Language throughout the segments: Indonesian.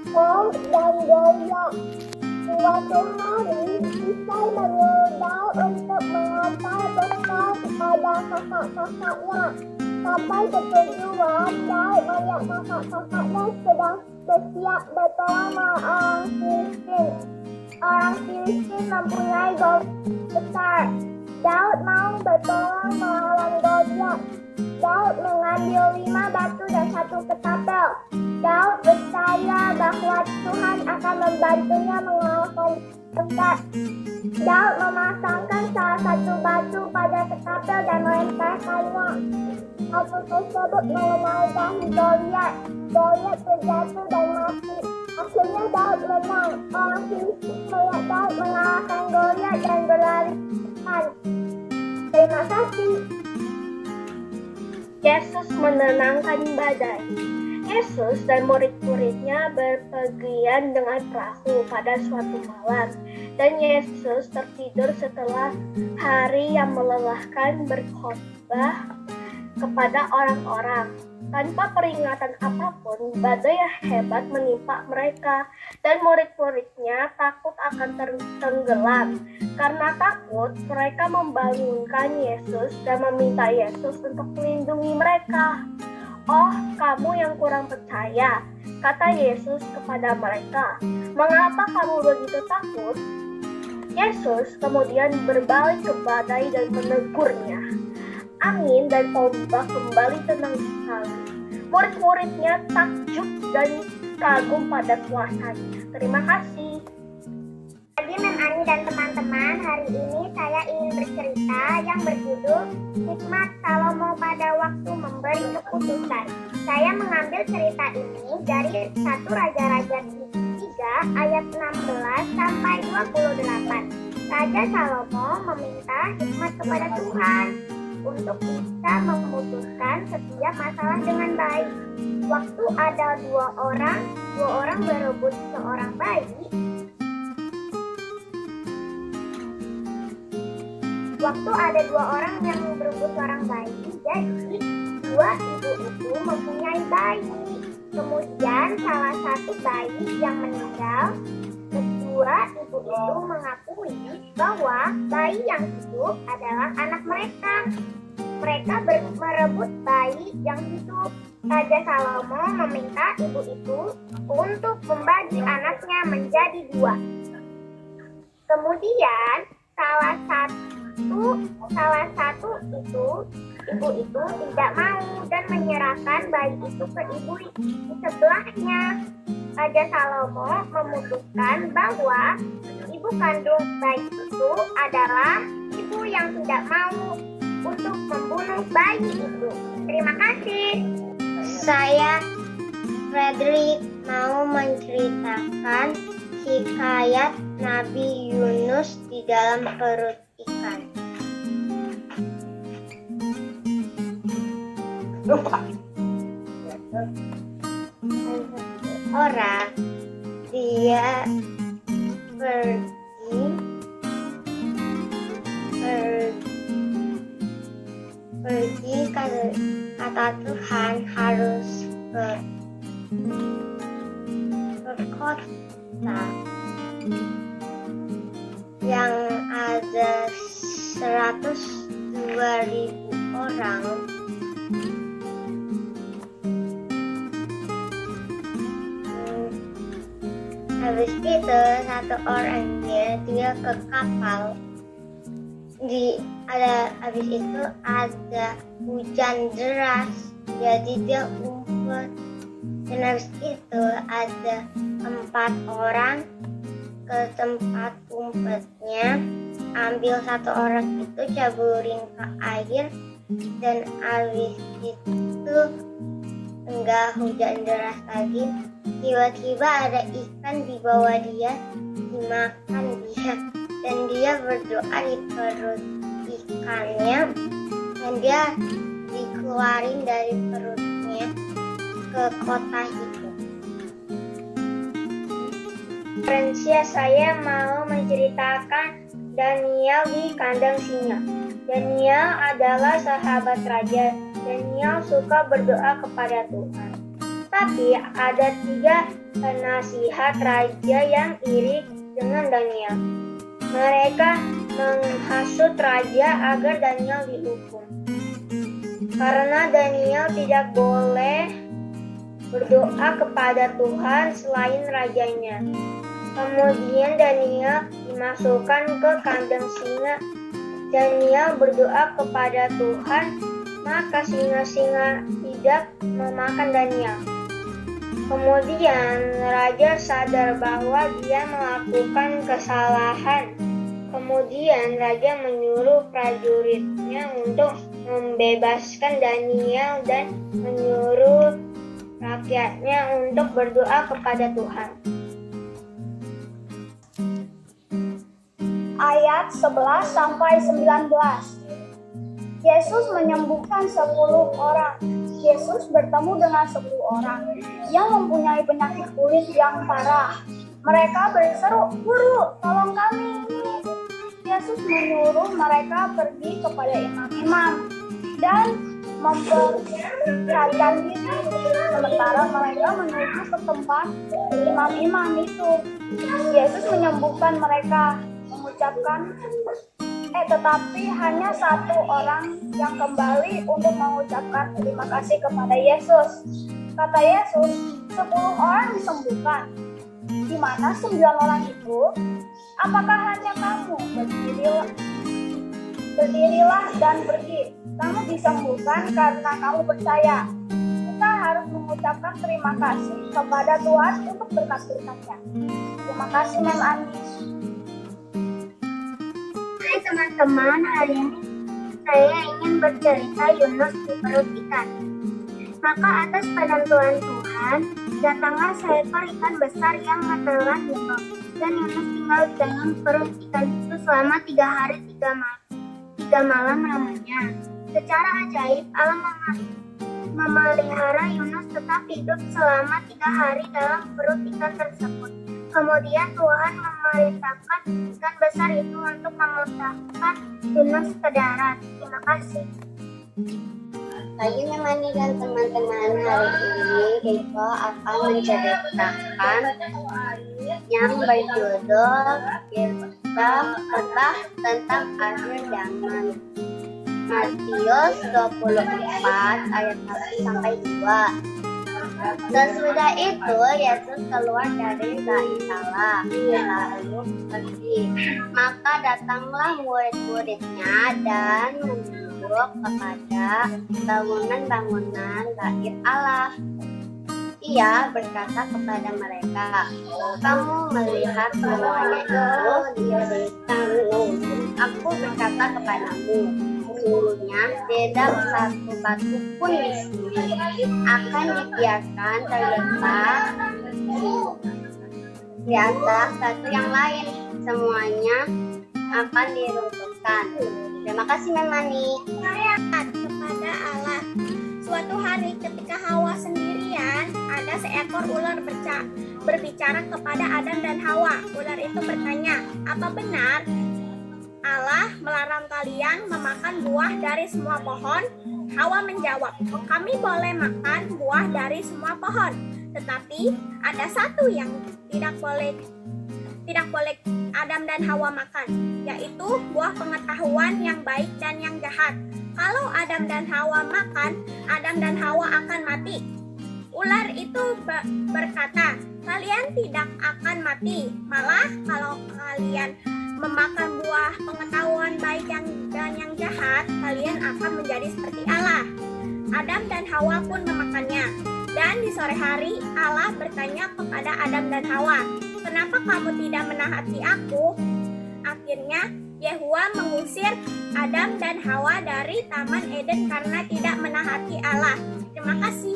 Paul dan Goliat. Suatu hari, Isai menyuruh Daud untuk mengantar bekal kepada kakak-kakaknya. Sampai ketujuan, Daud melihat kakak-kakaknya sedang bersiap berperang melawan orang Filistin. Orang Filistin mempunyai Goliat besar. Daud mau berperang melawan Goliat. Daud mengambil 5 batu dan 1 ketapel. Daud percaya bahwa Tuhan akan membantunya mengalahkan Goliat. Daud memasangkan salah satu batu pada ketapel dan melemparkannya. Batu tersebut mengenai dahi Goliat. Goliat terjatuh dan mati. Akhirnya Daud menang. Orang Filistin melihat Daud mengalahkan Goliat dan berlari. Terima kasih. Yesus menenangkan badai. Yesus dan murid-muridnya berpergian dengan perahu pada suatu malam, dan Yesus tertidur setelah hari yang melelahkan berkhotbah kepada orang-orang. Tanpa peringatan apapun, badai yang hebat menimpa mereka, dan murid-muridnya takut akan tenggelam. Karena takut, mereka membangunkan Yesus dan meminta Yesus untuk melindungi mereka. "Oh, kamu yang kurang percaya," kata Yesus kepada mereka. "Mengapa kamu begitu takut?" Yesus kemudian berbalik ke badai dan menegurnya. Angin dan ombak kembali tenang sekali. Murid-muridnya takjub dan kagum pada kuasanya. Terima kasih. Pagi Mem Ani dan teman-teman, hari ini saya ingin bercerita yang berjudul Hikmat Salomo pada Waktu Memberi Keputusan. Saya mengambil cerita ini dari 1 Raja-Raja 3 ayat 16 sampai 28. Raja Salomo meminta hikmat kepada Tuhan untuk bisa memutuskan setiap masalah dengan baik. Waktu ada dua orang berebut seorang bayi. Waktu ada 2 orang yang berebut seorang bayi, jadi 2 ibu itu mempunyai bayi. Kemudian salah satu bayi yang meninggal, kedua ibu itu mengakui bahwa bayi yang hidup adalah anak mereka. Mereka merebut bayi yang hidup. Raja Salomo meminta ibu itu untuk membagi anaknya menjadi 2. Kemudian salah satu ibu itu tidak mau dan menyerahkan bayi itu ke ibu di sebelahnya. Raja Salomo memutuskan bahwa ibu kandung bayi itu adalah ibu yang tidak mau untuk membunuh bayi itu. Terima kasih. Saya Frederick mau menceritakan hikayat Nabi Yunus di dalam perut ikan. Orang dia pergi kata Tuhan harus ke kota yang ada 102.000 orang. Habis itu satu orangnya dia ke kapal. Habis itu ada hujan deras, jadi dia umpet. Dan habis itu ada 4 orang ke tempat umpetnya, ambil satu orang itu caburin ke air, dan habis itu enggak hujan deras lagi. Tiba-tiba ada ikan di bawah dia, dimakan dia, dan dia berdoa di perut ikannya, dan dia dikeluarin dari perutnya ke kota itu. Referensia saya mau menceritakan Daniel di kandang singa. Daniel adalah sahabat raja. Daniel suka berdoa kepada Tuhan. Tapi ada 3 penasihat raja yang iri dengan Daniel. Mereka menghasut raja agar Daniel dihukum. Karena Daniel tidak boleh berdoa kepada Tuhan selain rajanya. Kemudian Daniel dimasukkan ke kandang singa. Daniel berdoa kepada Tuhan, maka singa-singa tidak memakan Daniel. Kemudian raja sadar bahwa dia melakukan kesalahan. Kemudian raja menyuruh prajuritnya untuk membebaskan Daniel dan menyuruh rakyatnya untuk berdoa kepada Tuhan. Ayat 11 sampai 19. Yesus menyembuhkan 10 orang. Yesus bertemu dengan 10 orang yang mempunyai penyakit kulit yang parah. Mereka berseru, "Guru, tolong kami." Yesus menyuruh mereka pergi kepada imam-imam dan memperlihatkan diri. Sementara mereka menuju ke tempat imam-imam itu. Yesus menyembuhkan mereka, tetapi hanya 1 orang yang kembali untuk mengucapkan terima kasih kepada Yesus. Kata Yesus, 10 orang disembuhkan. Di mana 9 orang itu? Apakah hanya kamu? Berdirilah dan pergi. Kamu disembuhkan karena kamu percaya. Kita harus mengucapkan terima kasih kepada Tuhan untuk berkat-berkat-Nya. Terima kasih, Mem Ani. Hai teman-teman, hari ini saya ingin bercerita Yunus di perut ikan. Maka atas penentuan Tuhan, datanglah seekor ikan besar yang menelan Yunus. Dan Yunus tinggal di dalam perut ikan itu selama 3 hari 3 malam lamanya. Secara ajaib, Allah memelihara Yunus tetap hidup selama 3 hari dalam perut ikan tersebut. Kemudian Tuhan memerintahkan ikan besar itu untuk memuntahkan Yunus ke darat. Terima kasih. Lagi Memani dan teman-teman, hari ini Riko akan menceritakan yang berjudul Khotbah tentang akhir zaman. Matius 24 ayat 1 sampai 2. Sesudah itu Yesus keluar dari bait Allah lalu pergi. Maka datanglah murid-muridnya dan menunduk kepada bangunan-bangunan bait Allah. Ia berkata kepada mereka, "Kamu melihat semuanya itu di belakangmu. Aku berkata kepadamu, sesungguhnya tidak satu batu pun di sini akan dibiarkan terletak di atas batu yang lain. Semuanya akan diruntuhkan." Terima kasih, Memani. Kepada Allah. Suatu hari ketika Hawa sendirian, ada seekor ular berbicara kepada Adam dan Hawa. Ular itu bertanya, "Apa benar Allah melarang kalian memakan buah dari semua pohon?" Hawa menjawab, "Kami boleh makan buah dari semua pohon, tetapi ada satu yang tidak boleh Adam dan Hawa makan, yaitu buah pengetahuan yang baik dan yang jahat. Kalau Adam dan Hawa makan, Adam dan Hawa akan mati." Ular itu berkata, "Kalian tidak akan mati, malah kalau kalian memakan buah pengetahuan baik dan yang jahat, kalian akan menjadi seperti Allah." Adam dan Hawa pun memakannya. Dan di sore hari Allah bertanya kepada Adam dan Hawa, "Kenapa kamu tidak menahati aku?" Akhirnya Yehuwa mengusir Adam dan Hawa dari Taman Eden karena tidak menahati Allah. Terima kasih.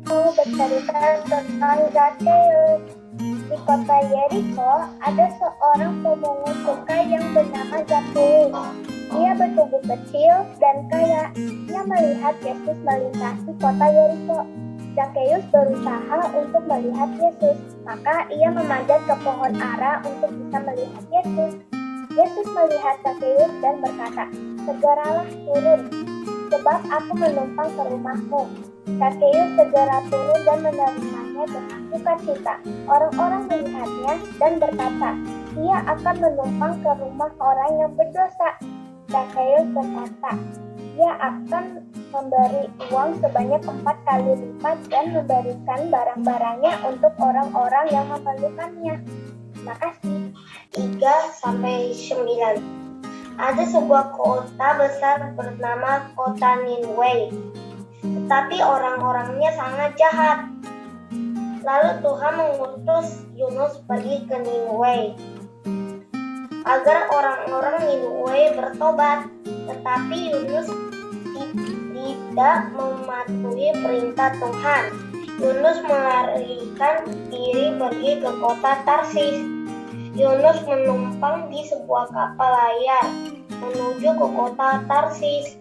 Bercerita tentang Zakheus. Di kota Yeriko ada seorang pemungut cukai yang bernama Zakheus. Dia bertubuh kecil dan kaya. Dia melihat Yesus melintasi kota Yeriko. Zakheus berusaha untuk melihat Yesus, maka ia memanjat ke pohon ara untuk bisa melihat Yesus. Yesus melihat Zakheus dan berkata, "Segeralah turun, sebab aku menumpang ke rumahmu." Zakheus segera turun dan menerimanya. rumahnya dengan sukacita. Orang-orang melihatnya dan berkata, "Ia akan menumpang ke rumah orang yang berdosa." Zakheus berkata, "Ia akan memberi uang sebanyak 4 kali lipat dan memberikan barang-barangnya untuk orang-orang yang memerlukannya." Makasih. 3-9. Ada sebuah kota besar bernama kota Ninway, tetapi orang-orangnya sangat jahat. Lalu Tuhan mengutus Yunus pergi ke Ninway agar orang-orang Ninway bertobat, tetapi Yunus tidak mematuhi perintah Tuhan. Yunus melarikan diri pergi ke kota Tarsis. Yunus menumpang di sebuah kapal layar menuju ke kota Tarsis.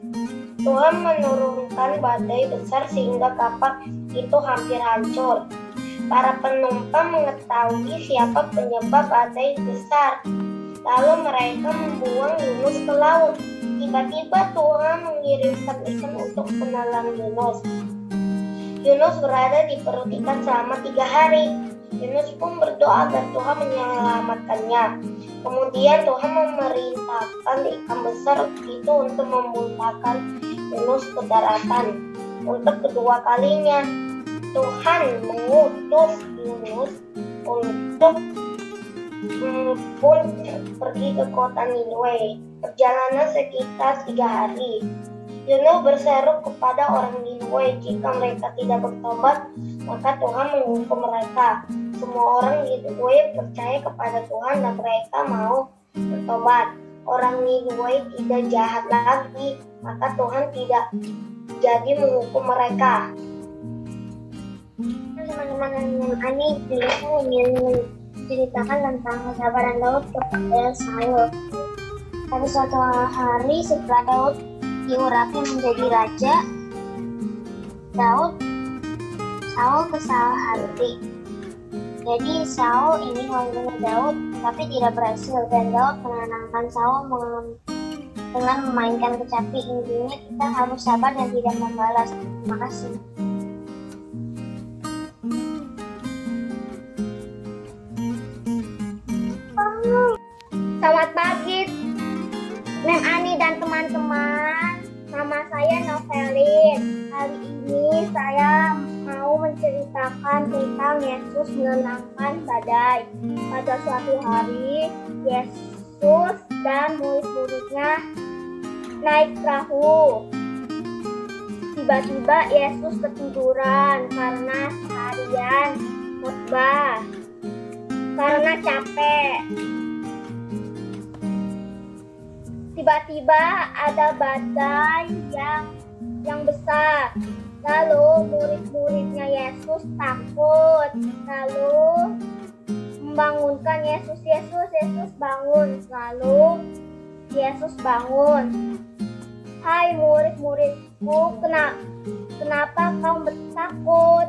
Tuhan menurunkan badai besar sehingga kapal itu hampir hancur. Para penumpang mengetahui siapa penyebab badai besar. Lalu mereka membuang Yunus ke laut. Tiba-tiba Tuhan mengirimkan ikan untuk menelan Yunus. Yunus berada di perut ikan selama 3 hari. Yunus pun berdoa agar Tuhan menyelamatkannya. Kemudian Tuhan memerintahkan ikan besar itu untuk memuntahkan Yunus ke daratan. Untuk kedua kalinya, Tuhan mengutus Yunus untuk pun pergi ke kota Ninway. Perjalanan sekitar 3 hari. Yunus berseru kepada orang Ninway, jika mereka tidak bertobat, maka Tuhan menghukum mereka. Semua orang Ninway percaya kepada Tuhan dan mereka mau bertobat. Orang Ninway tidak jahat lagi, maka Tuhan tidak jadi menghukum mereka. Teman-teman ini ingin menceritakan tentang kesabaran Daud kepada Saul. Pada suatu hari setelah Daud diurapi menjadi raja, Saul kesal hati. Jadi Saul ingin membunuh Daud, tapi tidak berhasil, dan Daud menenangkan Saul dengan memainkan kecapi. Intinya kita harus sabar dan tidak membalas. Terima kasih. Selamat pagi, Mem Ani dan teman-teman. Nama saya Novelin. Hari ini saya mau menceritakan tentang Yesus menenangkan badai. Pada suatu hari, Yesus dan murid-muridnya naik perahu. Tiba-tiba Yesus ketiduran karena seharian khotbah, karena capek. Tiba-tiba ada badai yang besar. Lalu murid-muridnya Yesus takut. Lalu membangunkan Yesus, Yesus bangun. Lalu Yesus bangun. "Hai murid-muridku, kenapa kau takut?"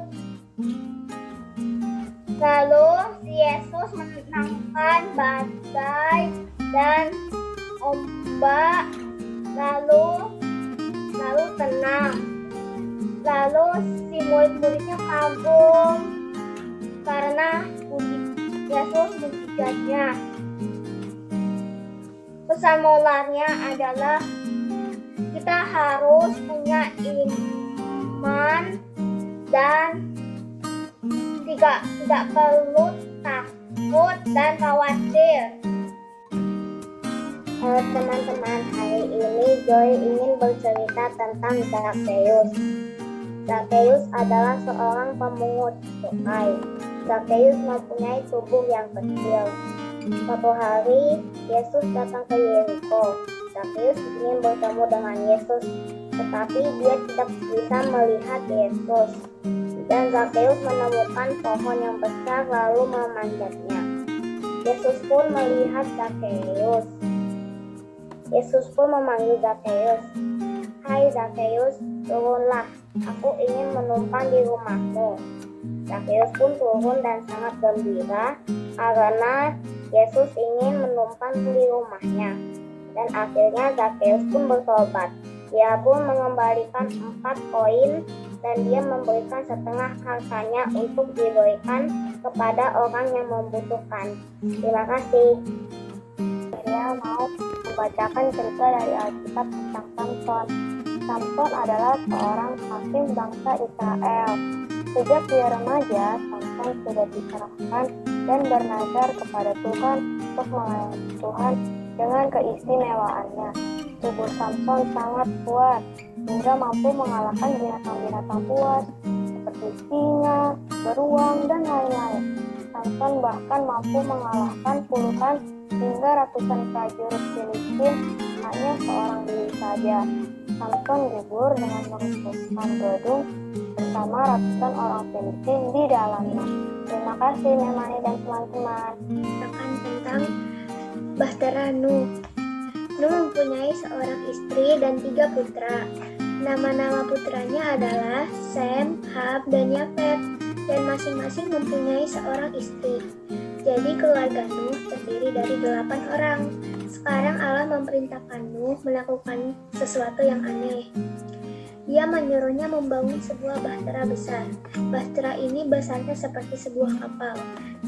Lalu Yesus menenangkan badai dan ombak, lalu tenang. Lalu si murid-muridnya kagum karena Yesus mujizatnya. Pesan moralnya adalah kita harus punya iman dan tidak perlu takut dan khawatir. Halo teman-teman, hari ini Joy ingin bercerita tentang Zakheus. Zakheus adalah seorang pemungut cukai. Zakheus mempunyai tubuh yang kecil. Suatu hari, Yesus datang ke Yeriko. Zakheus ingin bertemu dengan Yesus, tetapi dia tidak bisa melihat Yesus. Dan Zakheus menemukan pohon yang besar lalu memanjatnya. Yesus pun melihat Zakheus. Yesus pun memanggil Zakheus. "Hai Zakheus, turunlah, aku ingin menumpang di rumahmu." Zakheus pun turun dan sangat gembira karena Yesus ingin menumpang di rumahnya. Dan akhirnya Zakheus pun bertobat. Dia pun mengembalikan 4 koin dan dia memberikan setengah hartanya untuk diberikan kepada orang yang membutuhkan. Terima kasih. Saya mau membacakan cerita dari Alkitab tentang Samson. Samson adalah seorang hakim bangsa Israel. Sejak dia remaja, Samson sudah diserahkan dan bernazar kepada Tuhan untuk melayani Tuhan dengan keistimewaannya. Tubuh Samson sangat kuat hingga mampu mengalahkan binatang-binatang buas seperti singa, beruang, dan lain-lain. Samson bahkan mampu mengalahkan puluhan hingga ratusan prajurit Filistin hanya seorang diri saja. Samson gugur dengan meruntuhkan gedung bersama ratusan orang Filistin di dalamnya. Terima kasih Memani dan teman-teman. Akan tentang Bahtera Nuh. Nuh mempunyai seorang istri dan 3 putra. Nama-nama putranya adalah Sem, Ham, dan Yafet, dan masing-masing mempunyai seorang istri. Jadi keluarga Nuh terdiri dari 8 orang. Sekarang Allah memerintahkan Nuh melakukan sesuatu yang aneh. Dia menyuruhnya membangun sebuah bahtera besar. Bahtera ini besarnya seperti sebuah kapal,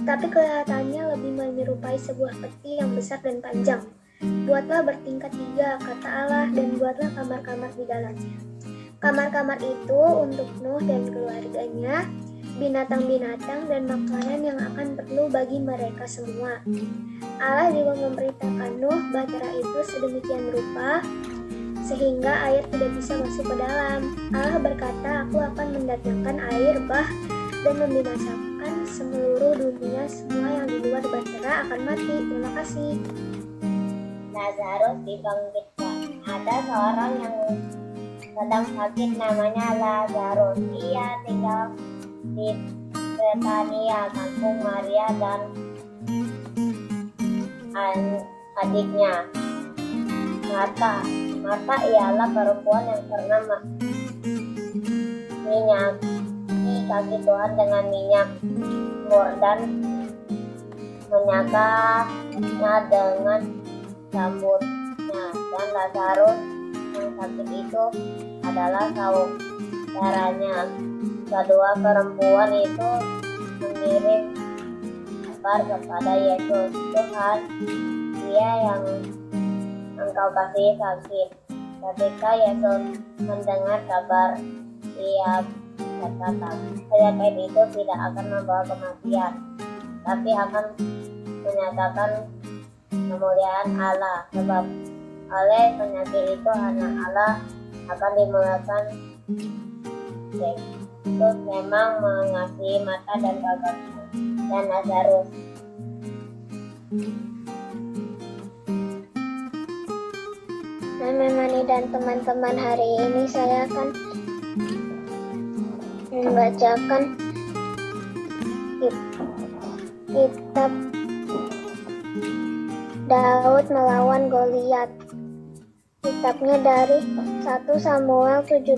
tapi kelihatannya lebih menyerupai sebuah peti yang besar dan panjang. Buatlah bertingkat 3, kata Allah, dan buatlah kamar-kamar di dalamnya. Kamar-kamar itu untuk Nuh dan keluarganya, binatang-binatang, dan makanan yang akan perlu bagi mereka semua. Allah juga memberitakan Nuh bahtera itu sedemikian rupa sehingga air tidak bisa masuk ke dalam. Allah berkata, aku akan mendatangkan air bah dan membinasakan seluruh dunia. Semua yang di luar bahtera akan mati. Terima kasih. Lazarus dibangkitkan. Ada seorang yang sedang sakit namanya Lazarus. Ia tinggal di Betania, kampung Maria dan adiknya Marta. Marta ialah perempuan yang pernah minyaki kaki Tuhan dengan minyak mur dan menyakanya dengan rambutnya. Dan Lazarus yang sakit itu adalah saudaranya. Kedua perempuan itu mengirim kabar kepada Yesus, Tuhan, dia yang engkau kasih sakit. Ketika Yesus mendengar kabar, ia berkata, penyakit itu tidak akan membawa kematian, tapi akan menyatakan kemuliaan Allah, sebab oleh penyakit itu anak Allah akan dimuliakan. Yesus memang mengasihi Marta dan kakaknya dan Lazarus. Memani dan teman-teman, hari ini saya akan membacakan kitab Daud melawan Goliat. Kitabnya dari 1 Samuel 17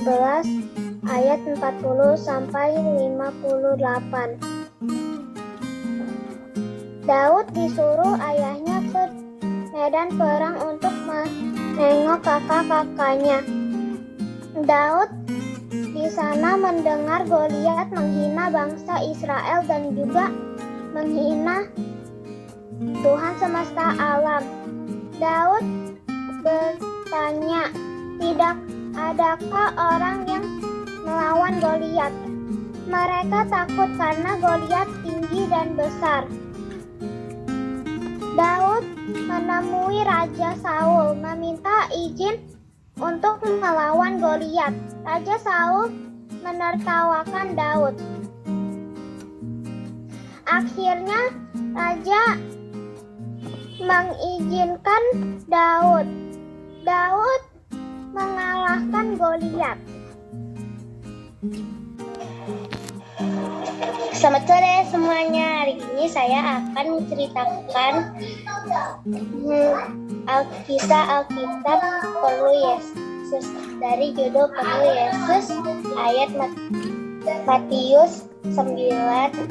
ayat 40 sampai 58. Daud disuruh ayahnya ke medan perang untuk menengok kakak-kakaknya. Daud di sana mendengar Goliat menghina bangsa Israel dan juga menghina Tuhan semesta alam. Daud bertanya, tidak adakah orang yang melawan Goliat? Mereka takut karena Goliat tinggi dan besar. Daud menemui Raja Saul meminta izin untuk melawan Goliat. Raja Saul menertawakan Daud. Akhirnya Raja mengizinkan Daud. Daud mengalahkan Goliat. Selamat sore semuanya. Hari ini saya akan menceritakan kisah Alkitab Perlu Yesus, dari judul Perlu Yesus, ayat Matius 9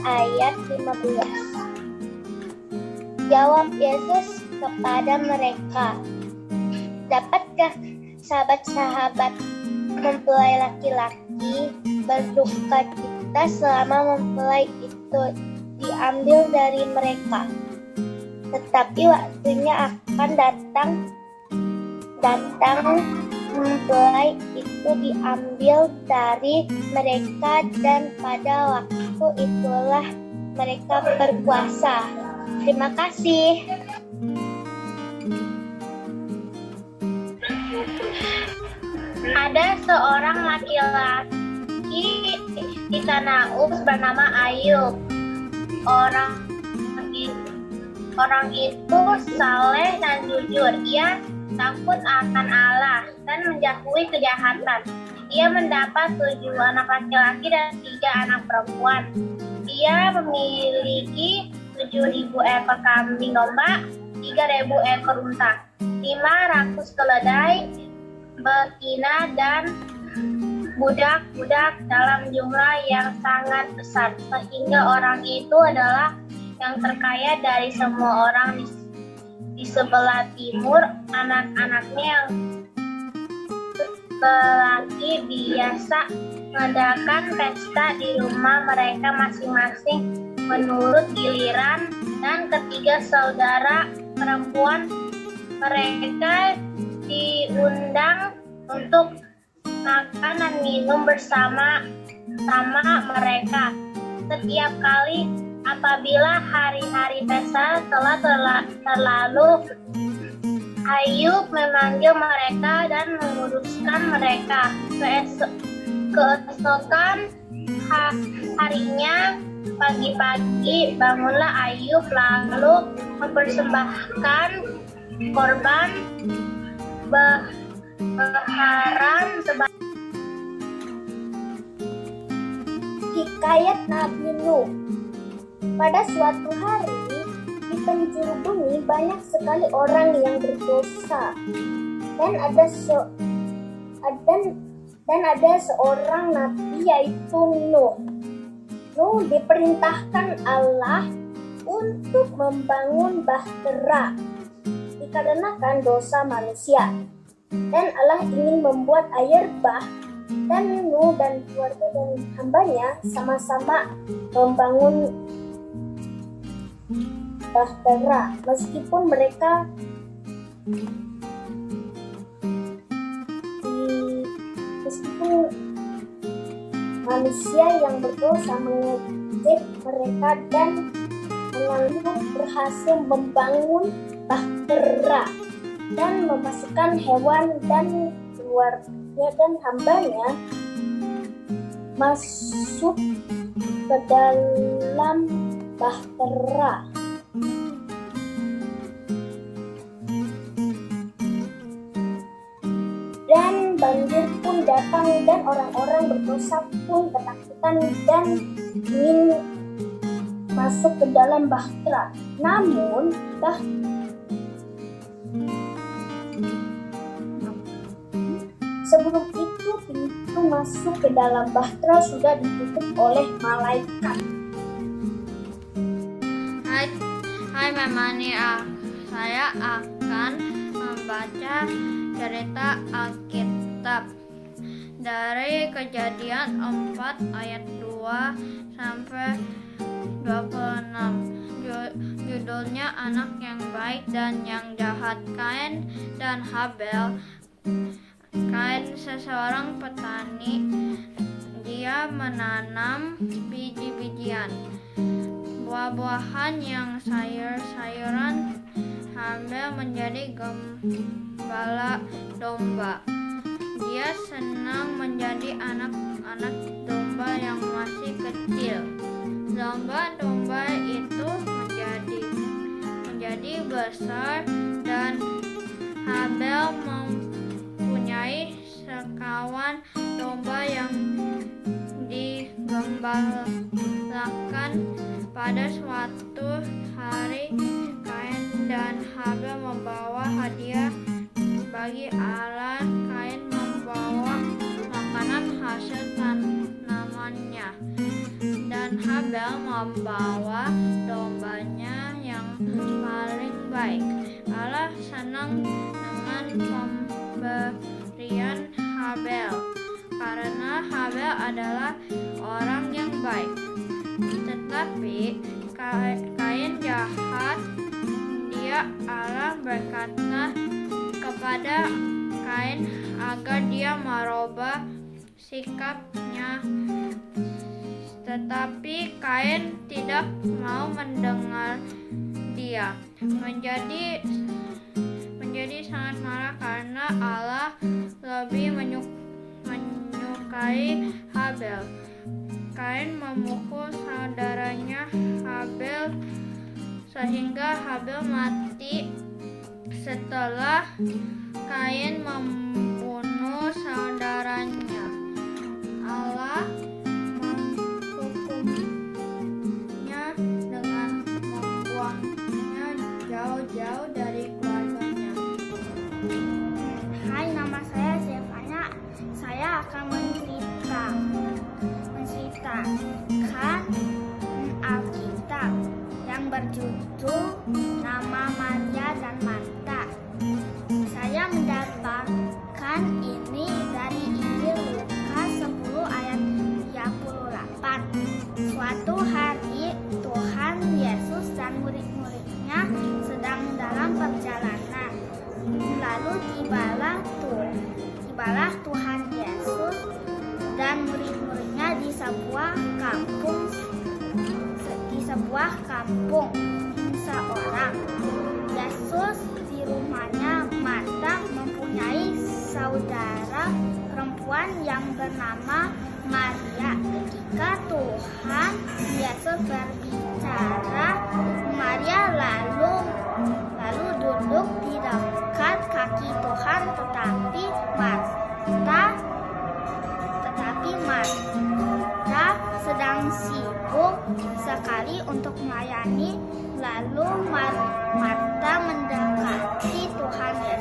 ayat 15. Jawab Yesus kepada mereka, dapatkah sahabat-sahabat mempelai laki-laki berduka cita selama mempelai itu diambil dari mereka. Tetapi waktunya akan datang mempelai itu diambil dari mereka, dan pada waktu itulah mereka berpuasa. Terima kasih. Ada seorang laki-laki di tanah Uz bernama Ayub. Orang itu saleh dan jujur. Ia takut akan Allah dan menjauhi kejahatan. Ia mendapat 7 anak laki-laki dan 3 anak perempuan. Ia memiliki 7.000 ekor kambing domba, 3.000 ekor unta, 500 keledai, betina, dan budak-budak dalam jumlah yang sangat besar, sehingga orang itu adalah yang terkaya dari semua orang di sebelah timur. Anak-anaknya yang lelaki biasa mengadakan pesta di rumah mereka masing-masing menurut giliran, dan ketiga saudara perempuan mereka diundang untuk makan dan minum bersama mereka. Setiap kali apabila hari-hari pesta telah terlalu, Ayub memanggil mereka dan menguruskan mereka. Keesokan harinya, pagi-pagi bangunlah Ayub lalu mempersembahkan korban baharan sebagai Hikayat Nabi Nuh. Pada suatu hari, di penjuru bumi banyak sekali orang yang berdosa, dan ada seorang nabi, yaitu Nuh. Nuh diperintahkan Allah untuk membangun bahtera dikarenakan dosa manusia, dan Allah ingin membuat air bah, dan Nuh dan keluarga dan hambanya sama-sama membangun bahtera. Meskipun manusia yang berdosa mengejek mereka, dan Nuh berhasil membangun bahtera dan memasukkan hewan dan keluarga dan hambanya masuk ke dalam bahtera. Dan banjir pun datang, dan orang-orang berdosa pun ketakutan dan ingin masuk ke dalam bahtera. Namun sebelum itu pintu masuk ke dalam bahtera sudah ditutup oleh malaikat. Hai Memani, saya akan membaca cerita Alkitab dari Kejadian 4 ayat 2 sampai 26. Judulnya Anak yang Baik dan yang Jahat, Kain dan Habel. Kain seseorang petani. Dia menanam biji-bijian, buah-buahan yang sayur-sayuran. Habel menjadi gembala domba. Dia senang menjadi anak-anak domba yang masih kecil. Domba-domba itu menjadi besar, dan Habel mempunyai sekawan domba yang digembalakan. Pada suatu hari, Kain dan Habel membawa hadiah bagi Allah. Kain membawa makanan hasil tanamannya, dan Habel membawa dombanya yang paling baik. Allah senang dengan pemberian Habel, karena Habel adalah orang yang baik. Tetapi Kain jahat. Allah berkata kepada Kain agar dia merubah sikapnya. Tetapi Kain tidak mau mendengar dia. Menjadi sangat marah karena Allah lebih menyukai Habel. Kain memukul saudaranya Habel sehingga Habel mati. Setelah Kain membunuh saudaranya, Allah menghukumnya dengan membuangnya jauh-jauh dari keluarganya. Hai, nama saya Zevanya. Saya akan menceritakan Alkitab yang berjudul Nama Maria dan Marta. Saya mendapatkan ini dari Injil Lukas 10 ayat 38. Suatu hari Tuhan Yesus dan murid-muridnya sedang dalam perjalanan. Lalu tibalah Tuhan Yesus dan murid-muridnya di sebuah kampung seorang. Yesus di rumahnya. Marta mempunyai saudara perempuan yang bernama Maria. Ketika Tuhan Yesus berbicara, Maria lalu duduk di dekat kaki Tuhan, tetapi Marta sedang sibuk sekali untuk melayani. Lalu Marta mendekati Tuhan Yesus